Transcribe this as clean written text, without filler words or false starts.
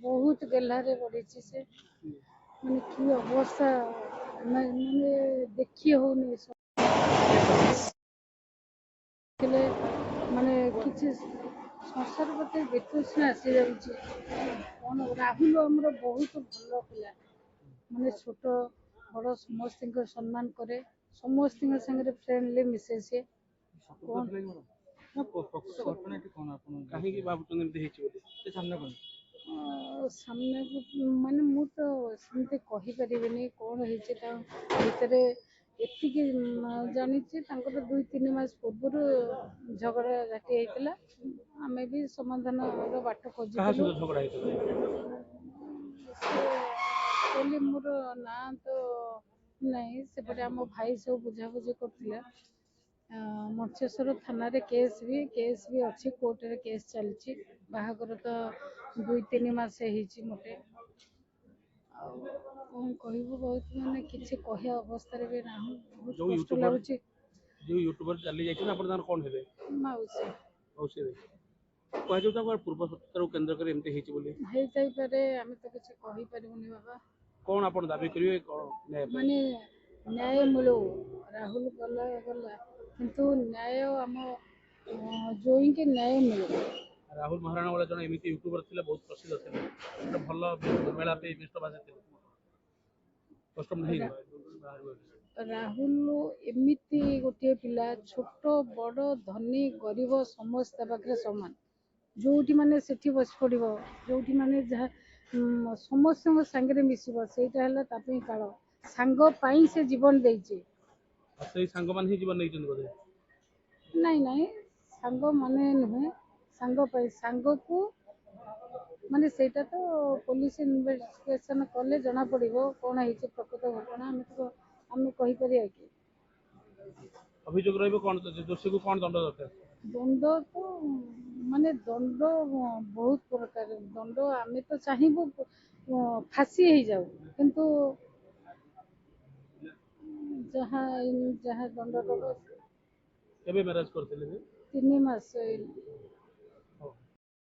बहुत गेल्हारे बढ़ी से माने कि अवस्था माने देखी होनी माने किसी संसार प्रति वितृष्णा आसी जाऊँगी कौन राहुल आमर बहुत भल पिला माने छोट बड़ समस्त सम्मान करे समस्त सागर फ्रेंडली मिसे सी सामने माने मु तो सेमती कहीपरि कौन होते एतिकी जानी दुई तीन मास पूर्व झगड़ा झाटी होता आम भी समाधान बाट खोजी मोर ना तो नहीं सेपटे आम भाई सब बुझाबुझी करते मंचेश्वर थाना केस भी अच्छी कोर्ट रे केस चलती बाहागर तो दुई तीन मास मोटे कौन कहबू बहुत माने किसी कह अवस्था भी ना बहुत कष्ट लगुच जो यूट्यूबर चली जाइए ना अपन कौन हेबे मौसी मौसी कह जो पूर्व सत्तर केन्द्र कर एमती हो जाइपे आम तो किसी कही पारूनी बाबा कौन आप दाबी करेंगे माने न्याय मिलू राहुल गला गला किंतु न्याय आम जोई के न्याय मिलू राहुल महाराणा वाला जन एमती यूट्यूबर थे बहुत प्रसिद्ध थे भल मेला पे बेस्ट बाजे थे कष्ट नहीं राहुल एमिति गोटे पिला छोट बड़ धनी गरीब समस्त पाखे समान जोटी माने सेठी बस पड़ो जोटी माने जहाँ समस्त सांगे मिसब से काल सांग पाई से जीवन देइछे से सांग मान ही जीवन नहीं बोधे नहीं नहीं सांग माने नुहे सांग पाई सांग को माने सेटा तो पुलिस इन्वेस्टिगेशन कले जना पड़ो कौन है प्रकृत घटना आम कही परिया कि अभियोग रहिबो कोन दोषी को कोन दंड दरकार दंड तो माने दंड बहुत प्रकार दंड आम तो चाहबू फांसी हो जाऊ किंतु जहाँ दंड केबे मैरिज करथिले 3 मास